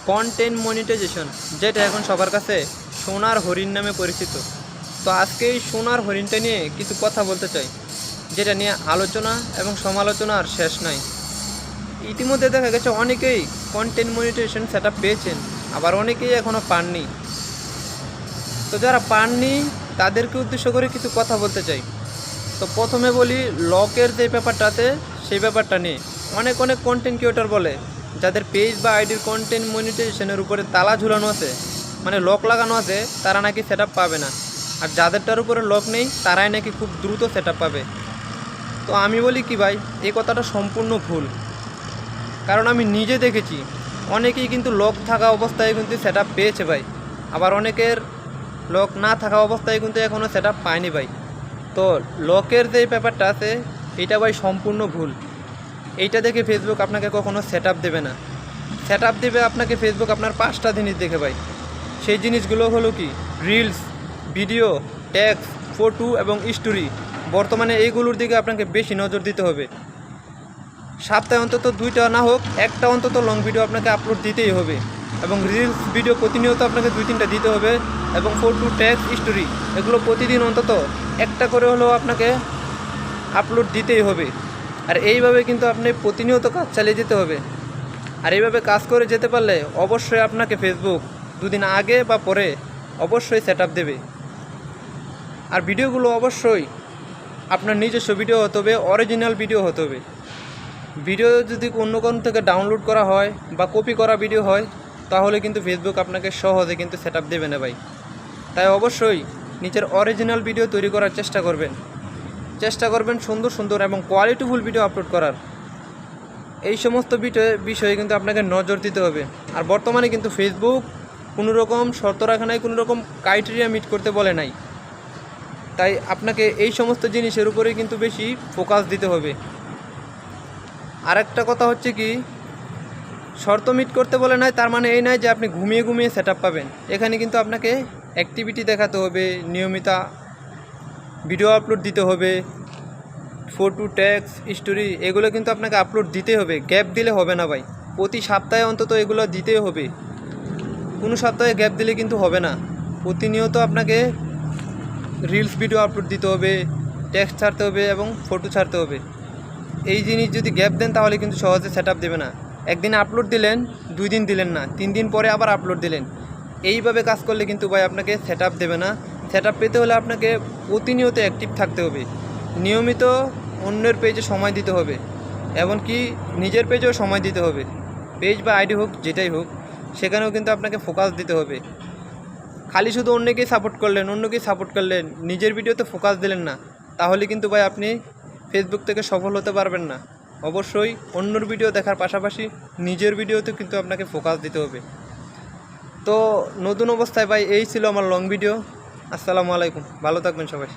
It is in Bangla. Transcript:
কন্টেন্ট মনিটাইজেশন, যেটা এখন সবার কাছে সোনার হরিণ নামে পরিচিত। তো আজকে এই সোনার হরিণটা নিয়ে কিছু কথা বলতে চাই, যেটা নিয়ে আলোচনা এবং সমালোচনার শেষ নাই। ইতিমধ্যে দেখা গেছে অনেকেই কন্টেন্ট মনিটাইজেশন সেট পেয়েছেন, আবার অনেকেই এখনও পাননি। তো যারা পাননি তাদেরকে উদ্দেশ্য করে কিছু কথা বলতে চাই। তো প্রথমে বলি লকের যে ব্যাপারটাতে, সেই ব্যাপারটা নিয়ে অনেক কন্টেন্ট ক্রিয়েটর বলে যাদের পেজ বা আইডির কন্টেন্ট মনিটাইজেশনের উপরে তালা ঝুলানো আছে, মানে লক লাগানো আছে, তারা নাকি সেট পাবে না। আর যাদেরটার উপরে লক নেই তারাই নাকি খুব দ্রুত সেট পাবে। তো আমি বলি কি ভাই, এই কথাটা সম্পূর্ণ ভুল। কারণ আমি নিজে দেখেছি অনেকেই কিন্তু লক থাকা অবস্থায় কিন্তু সেট পেয়েছে ভাই, আবার অনেকের লক না থাকা অবস্থায় কিন্তু এখনও সেট পায়নি ভাই। তো লকের যে ব্যাপারটা আছে এটা ভাই সম্পূর্ণ ভুল। এইটা দেখে ফেসবুক আপনাকে কখনো সেট দেবে না। সেট দেবে আপনাকে ফেসবুক আপনার 5টা জিনিস দেখে ভাই। সেই জিনিসগুলো হলো কি, রিলস, ভিডিও, টেক্সট, ফটো এবং স্টোরি। বর্তমানে এইগুলোর দিকে আপনাকে বেশি নজর দিতে হবে। সপ্তাহে অন্তত 2টা না হোক 1টা অন্তত লং ভিডিও আপনাকে আপলোড দিতেই হবে, এবং রিলস ভিডিও প্রতিনিয়ত আপনাকে 2-3টা দিতে হবে, এবং ফটো, টেক্সট, স্টোরি এগুলো প্রতিদিন অন্তত 1টা করে হলেও আপনাকে আপলোড দিতেই হবে। আর এইভাবে কিন্তু আপনি প্রতিনিয়ত কাজ চালিয়ে যেতে হবে। আর এইভাবে কাজ করে যেতে পারলে অবশ্যই আপনাকে ফেসবুক 2 দিন আগে বা পরে অবশ্যই সেট দেবে। আর ভিডিওগুলো অবশ্যই আপনার নিজস্ব ভিডিও হতে হবে, অরিজিনাল ভিডিও হতে হবে। ভিডিও যদি অন্য কোনো থেকে ডাউনলোড করা হয় বা কপি করা ভিডিও হয়, তাহলে কিন্তু ফেসবুক আপনাকে সহজে কিন্তু সেট দেবে না ভাই। তাই অবশ্যই নিজের অরিজিনাল ভিডিও তৈরি করার চেষ্টা করবেন সুন্দর এবং কোয়ালিটিফুল ভিডিও আপলোড করার। এই সমস্ত বিষয়ে কিন্তু আপনাকে নজর দিতে হবে। আর বর্তমানে কিন্তু ফেসবুক কোনো রকম শর্ত রাখা নাই, কোনো রকম ক্রাইটেরিয়া মিট করতে বলে নাই। তাই আপনাকে এই সমস্ত জিনিসের উপরেই কিন্তু বেশি ফোকাস দিতে হবে। আর একটা কথা হচ্ছে কি, শর্ত মিট করতে বলে নাই তার মানে এই নয় যে আপনি ঘুমিয়ে সেট পাবেন। এখানে কিন্তু আপনাকে অ্যাক্টিভিটি দেখাতে হবে, নিয়মিত ভিডিও আপলোড দিতে হবে, ফটো, টেক্সট, স্টোরি এগুলো কিন্তু আপনাকে আপলোড দিতে হবে। গ্যাপ দিলে হবে না ভাই, প্রতি সপ্তাহে অন্তত এগুলো দিতেই হবে। কোনো সপ্তাহে গ্যাপ দিলে কিন্তু হবে না। প্রতিনিয়ত আপনাকে রিলস ভিডিও আপলোড দিতে হবে, টেক্সট ছাড়তে হবে এবং ফটো ছাড়তে হবে। এই জিনিস যদি গ্যাপ দেন তাহলে কিন্তু সহজে সেট দেবে না। একদিন আপলোড দিলেন, 2 দিন দিলেন না, 3 দিন পরে আবার আপলোড দিলেন। এইভাবে কাজ করলে কিন্তু ভাই আপনাকে সেট দেবে না। সেট পেতে হলে আপনাকে প্রতিনিয়ত অ্যাক্টিভ থাকতে হবে, নিয়মিত অন্যের পেজে সময় দিতে হবে, এমনকি নিজের পেজেও সময় দিতে হবে। পেজ বা আইডি হোক, যেটাই হোক, সেখানেও কিন্তু আপনাকে ফোকাস দিতে হবে। খালি শুধু অন্যকেই সাপোর্ট করলেন, নিজের ভিডিওতে ফোকাস দিলেন না, তাহলে কিন্তু ভাই আপনি ফেসবুক থেকে সফল হতে পারবেন না। অবশ্যই অন্যর ভিডিও দেখার পাশাপাশি নিজের ভিডিওতে কিন্তু আপনাকে ফোকাস দিতে হবে। তো নতুন অবস্থায় ভাই এই ছিল আমার লং ভিডিও। আসসালামু আলাইকুম, ভালো থাকবেন সবাই।